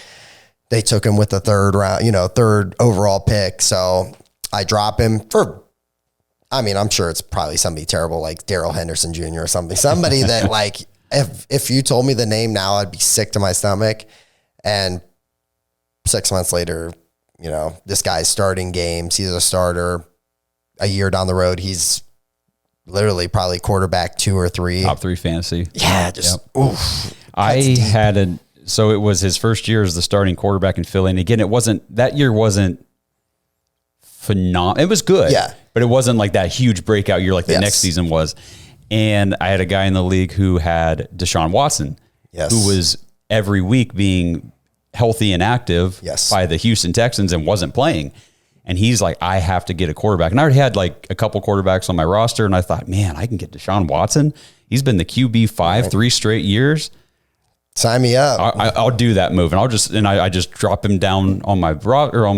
They took him with the third overall pick. So I drop him I'm sure it's probably somebody terrible like Darrell Henderson Jr. or something. Somebody that if you told me the name now, I'd be sick to my stomach. And 6 months later, this guy's starting games. He's a starter. A year down the road, he's literally probably quarterback 2 or 3. Top 3 fantasy. Yeah, So it was his first year as the starting quarterback in Philly. And again, that year wasn't phenomenal. It was good. Yeah. But it wasn't like that huge breakout year like the next season was. And I had a guy in the league who had Deshaun Watson, who was every week being healthy and active by the Houston Texans and wasn't playing. And he's like, I have to get a quarterback. And I already had like a couple quarterbacks on my roster. And I thought, man, I can get Deshaun Watson. He's been the QB 3 straight years. Sign me up. I'll do that move. And I just drop him down on my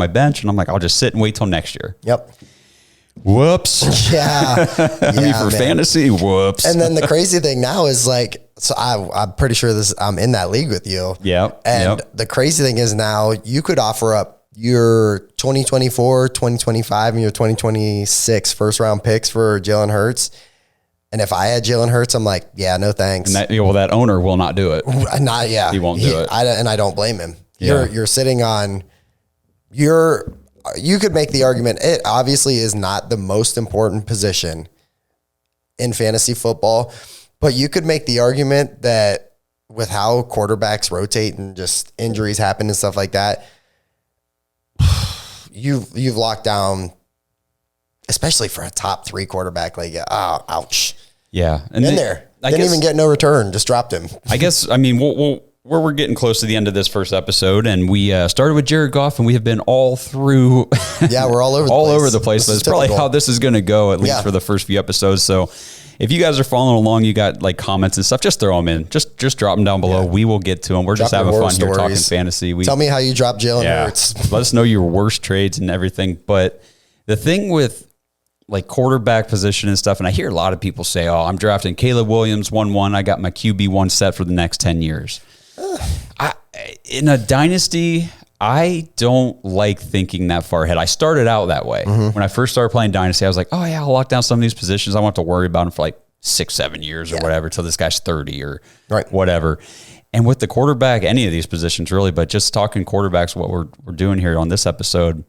bench. And I'm like, I'll just sit and wait till next year. Yep. Whoops. Yeah. I mean, for fantasy, whoops. And then the crazy thing now is like, so I'm pretty sure I'm in that league with you. Yeah. And the crazy thing is now you could offer up your 2024, 2025, and your 2026 first round picks for Jalen Hurts. And if I had Jalen Hurts, I'm like, yeah, no thanks. And that owner will not do it. He won't do it. And I don't blame him. Yeah. You're sitting on you could make the argument. It obviously is not the most important position in fantasy football, but you could make the argument that with how quarterbacks rotate and just injuries happen and stuff like that, you've locked down, especially for a top 3 quarterback. Like, ouch. Yeah. And Didn't even get no return. Just dropped him. I guess, I mean, we're getting close to the end of this first episode, and we started with Jared Goff, and we have been all through. Yeah, we're all over the place. That's probably how this is going to go, at least for the first few episodes. So if you guys are following along, you got like comments and stuff, just throw them in. Just drop them down below. Yeah. We will get to them. We're just having fun here talking fantasy. Tell me how you dropped Jalen Hurts. Let us know your worst trades and everything. But the thing with like quarterback position and stuff, and I hear a lot of people say, oh, I'm drafting Caleb Williams 1-1. I got my QB1 set for the next 10 years. In a dynasty, I don't like thinking that far ahead. I started out that way. Mm-hmm. When I first started playing dynasty, I was like, oh yeah, I'll lock down some of these positions. I won't have to worry about them for like 6-7 years or whatever till this guy's 30 or whatever. And with the quarterback, any of these positions really, but just talking quarterbacks, what we're doing here on this episode,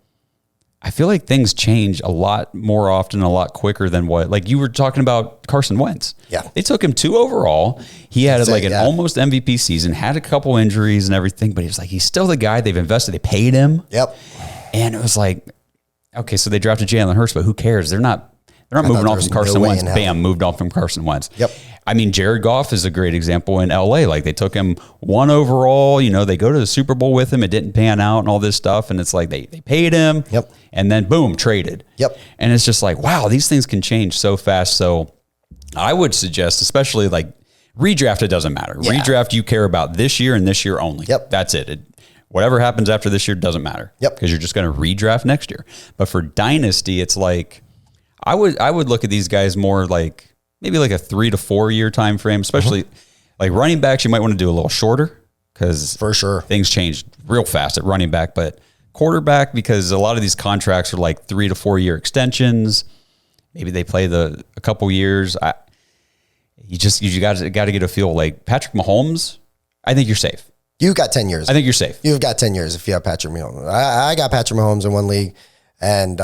I feel like things change a lot more often, a lot quicker than what, like you were talking about Carson Wentz. Yeah. They took him 2 overall. He had an almost MVP season, had a couple injuries and everything, but he was like, he's still the guy they've invested. They paid him. Yep. And it was like, okay, so they drafted Jalen Hurts, but who cares? They're not moving off from Carson Wentz. Bam, moved off from Carson Wentz. Yep. I mean, Jared Goff is a great example in LA. Like they took him 1 overall, they go to the Super Bowl with him. It didn't pan out and all this stuff. And it's like they paid him. Yep. And then boom, traded. Yep. And it's just like, wow, these things can change so fast. So I would suggest, especially like redraft, it doesn't matter. Yeah. Redraft, you care about this year and this year only. Yep. That's it. Whatever happens after this year doesn't matter. Yep. Because you're just going to redraft next year. But for dynasty, it's like, I would look at these guys more like maybe like a 3 to 4 year time frame, especially like running backs. You might want to do a little shorter because for sure things change real fast at running back. But quarterback, because a lot of these contracts are like 3 to 4 year extensions. Maybe they play a couple years. You got to get a feel like Patrick Mahomes. I think you're safe. You got 10 years. I think you're safe. You've got 10 years if you have Patrick Mahomes. I got Patrick Mahomes in one league, and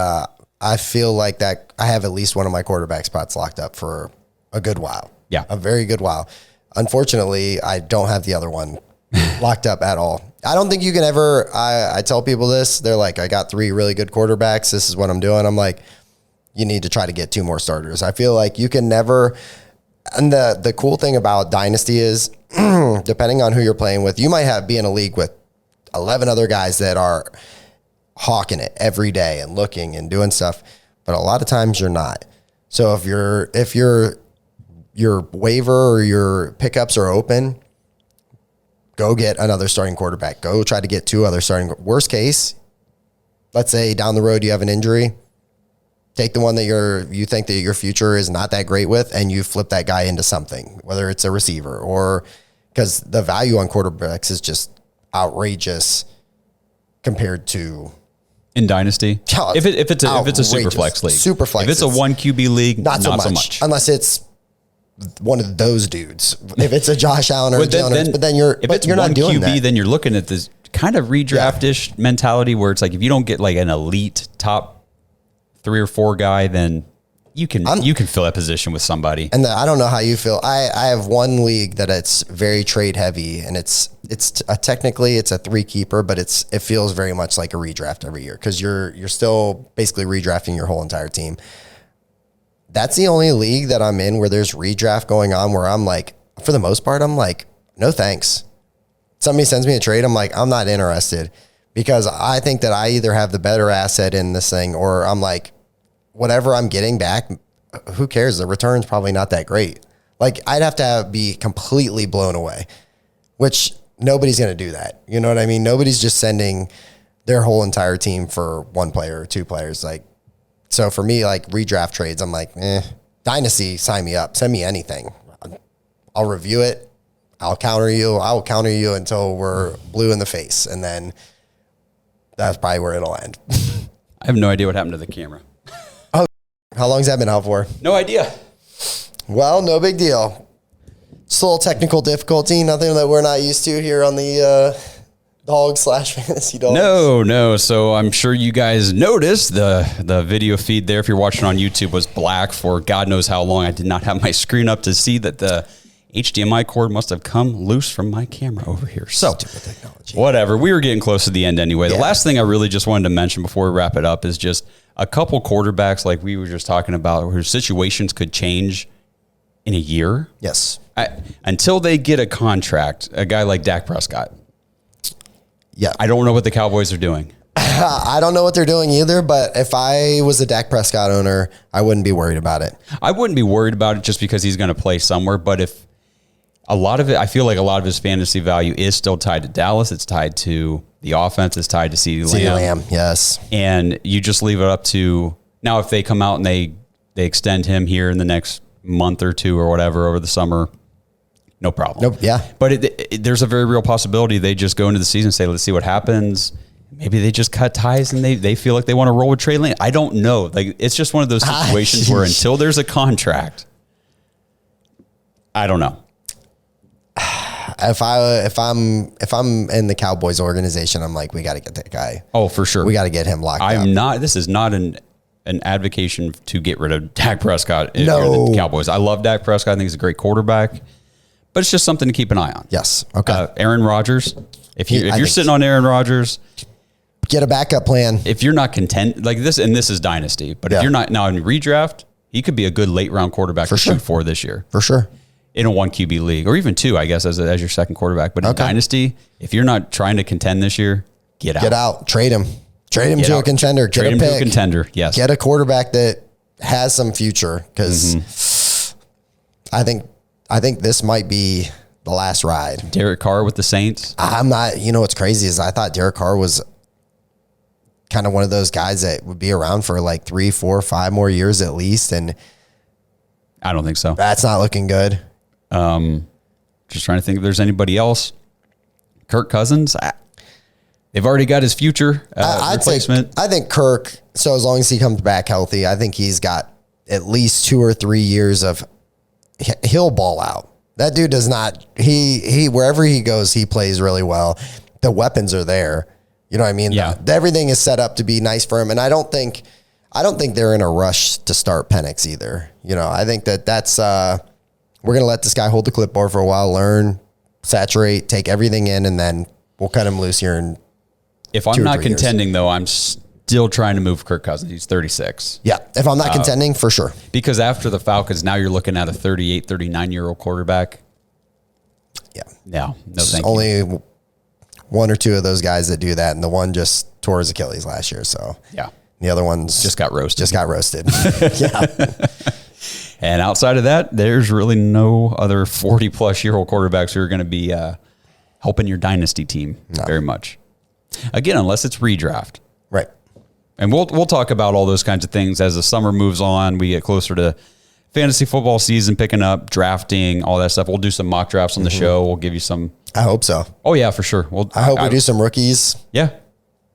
I feel like that I have at least one of my quarterback spots locked up for a good while. Yeah. A very good while. Unfortunately, I don't have the other one locked up at all. I don't think you can ever, I tell people this, they're like, I got 3 really good quarterbacks. This is what I'm doing. I'm like, you need to try to get 2 more starters. I feel like you can never, and the cool thing about Dynasty is, depending on who you're playing with, you might be in a league with 11 other guys that are hawking it every day and looking and doing stuff, but a lot of times you're not. So if your waiver or your pickups are open, go get another starting quarterback. Go try to get 2 other starting. Worst case, let's say down the road you have an injury, take the one that you think that your future is not that great with, and you flip that guy into something, whether it's a receiver or, because the value on quarterbacks is just outrageous compared to in dynasty. If it's a super flex league, if it's a 1 QB league, not so much, unless it's one of those dudes. If it's a Josh Allen or Jalen Hurts, but then you're not doing QB, that. Then you're looking at this kind of redraft-ish mentality where it's like if you don't get like an elite top 3 or 4 guy, then you can fill that position with somebody. And I don't know how you feel. I have one league that it's very trade heavy, and it's technically it's a 3 keeper, but it feels very much like a redraft every year because you're still basically redrafting your whole entire team. That's the only league that I'm in where there's redraft going on, where I'm like, for the most part, I'm like, no thanks. Somebody sends me a trade, I'm like, I'm not interested, because I think that I either have the better asset in this thing, or I'm like, whatever I'm getting back, who cares? The return's probably not that great. Like, I'd have to be completely blown away, which nobody's going to do that. You know what I mean? Nobody's just sending their whole entire team for 1 player or 2 players. Like, So for me, like redraft trades, I'm like, Dynasty, sign me up. Send me anything. I'll review it. I'll counter you. I'll counter you until we're blue in the face. And then that's probably where it'll end. I have no idea what happened to the camera. Oh, how long's that been out for? No idea. Well, no big deal. Just a little technical difficulty. Nothing that we're not used to here on the Dawgs /Fantasy Dawgs. No. So I'm sure you guys noticed the video feed there, if you're watching on YouTube, was black for God knows how long. I did not have my screen up to see that the HDMI cord must have come loose from my camera over here. So whatever, we were getting close to the end anyway. The last thing I really just wanted to mention before we wrap it up is just a couple quarterbacks like we were just talking about whose situations could change in a year. Yes. Until they get a contract, a guy like Dak Prescott. Yeah. I don't know what the Cowboys are doing. I don't know what they're doing either, but if I was a Dak Prescott owner, I wouldn't be worried about it. I wouldn't be worried about it just because he's going to play somewhere. But if a lot of it, I feel like a lot of his fantasy value is still tied to Dallas. It's tied to the offense. It's tied to CeeDee Lamb. Yes. And you just leave it up to, now if they come out and they extend him here in the next month or two or whatever over the summer, no problem. Nope. Yeah. But there's a very real possibility they just go into the season and say, let's see what happens. Maybe they just cut ties and they feel like they want to roll with Trey Lance. I don't know. Like, it's just one of those situations where until there's a contract, I don't know. If I'm in the Cowboys organization, I'm like, we got to get that guy. Oh, for sure. We got to get him locked up. This is not an advocation to get rid of Dak Prescott. If No. you're the Cowboys. I love Dak Prescott. I think he's a great quarterback, but it's just something to keep an eye on. Yes. Okay. Aaron Rodgers. If you're sitting on Aaron Rodgers, get a backup plan. if you're not content like this, and this is dynasty, but if you're not now in redraft, he could be a good late round quarterback to shoot for this year. For sure. In a 1 QB league, or even 2, I guess, as your second quarterback. But in dynasty, if you're not trying to contend this year, get out. Get out. Trade him. Trade him to a contender. Trade him to a contender. Yes. Get a quarterback that has some future, because I think this might be the last ride. Derek Carr with the Saints. I'm not. You know what's crazy is I thought Derek Carr was kind of one of those guys that would be around for like 3, 4, 5 more years at least, and I don't think so. that's not looking good. Just trying to think if there's anybody else. Kirk Cousins. They've already got his future replacement. I think Kirk, so as long as he comes back healthy, I think he's got at least 2 or 3 years of, he'll ball out. That dude does not, he wherever he goes, he plays really well. The weapons are there. You know what I mean? Yeah. Everything is set up to be nice for him. And I don't think they're in a rush to start Penix either. You know, I think that's, we're going to let this guy hold the clipboard for a while, learn, saturate, take everything in, and then we'll cut him loose here in If I'm not contending, though, I'm still trying to move Kirk Cousins. He's 36. Yeah. If I'm not contending, for sure. Because after the Falcons, now you're looking at a 38, 39-year-old quarterback. Yeah. No, thank you. Only 1 or 2 of those guys that do that, and the one just tore his Achilles last year. So yeah. The other ones just got roasted. Yeah. And outside of that, there's really no other 40-plus-year-old quarterbacks who are going to be helping your dynasty team very much. Again, unless it's redraft. Right. And we'll talk about all those kinds of things as the summer moves on. We get closer to fantasy football season picking up, drafting, all that stuff. We'll do some mock drafts on the show. We'll give you some. I hope so. Oh, yeah, for sure. I hope we do some rookies. Yeah.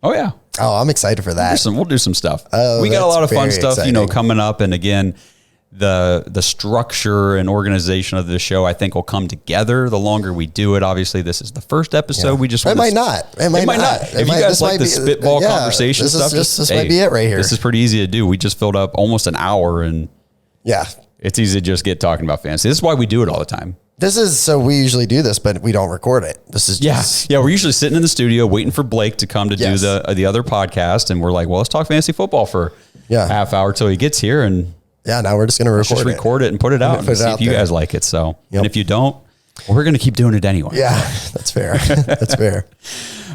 Oh, yeah. Oh, I'm excited for that. We'll do some stuff. Oh, we got a lot of fun stuff, exciting. coming up. And again, the structure and organization of the show, I think, will come together the longer we do it. Obviously, this is the first episode. We just It might not. It might not. If you guys like the spitball conversation stuff, this might be it right here. This is pretty easy to do. We just filled up almost an hour, and it's easy to just get talking about fantasy. This is why we do it all the time. So we usually do this, but we don't record it. This is just we're usually sitting in the studio waiting for Blake to come to do the other podcast, and we're like, well, let's talk fantasy football for a half hour till he gets here, and now we're just going to record it and put it out and see if you guys like it. So, and if you don't, we're going to keep doing it anyway. Yeah, that's fair. That's fair.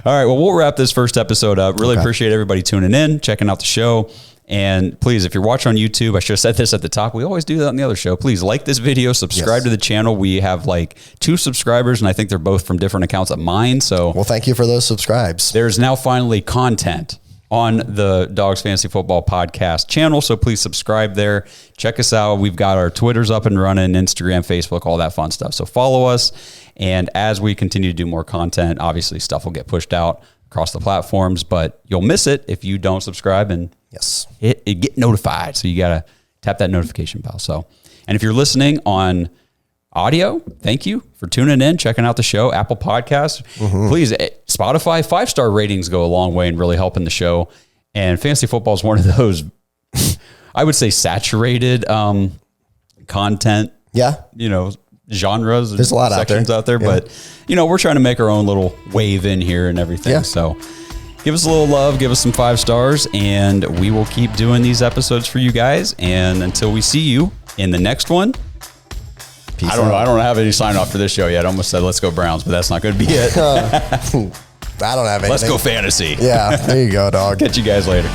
All right. Well, we'll wrap this first episode up. Really appreciate everybody tuning in, checking out the show. And please, if you're watching on YouTube, I should have said this at the top. We always do that on the other show. Please like this video, subscribe to the channel. We have like 2 subscribers, and I think they're both from different accounts of mine. So, well, thank you for those subscribes. There's now finally content on the Dawgs Fantasy Football Podcast channel. So please subscribe there. Check us out. We've got our Twitters up and running, Instagram, Facebook, all that fun stuff. So follow us. And as we continue to do more content, obviously stuff will get pushed out across the platforms, but you'll miss it if you don't subscribe and get notified. So you got to tap that notification bell. So, and if you're listening on audio, thank you for tuning in, checking out the show, Apple Podcasts. Please, Spotify, 5-star ratings go a long way in really helping the show. And fantasy football is one of those, I would say, saturated content. Yeah. Genres. There's a lot sections out there, but we're trying to make our own little wave in here and everything. Yeah. So give us a little love, give us some 5 stars, and we will keep doing these episodes for you guys. And until we see you in the next one, I don't know. I don't have any sign off for this show yet. I almost said let's go Browns, but that's not going to be it. I don't have anything. Let's go fantasy. Yeah, there you go, dog. Catch you guys later.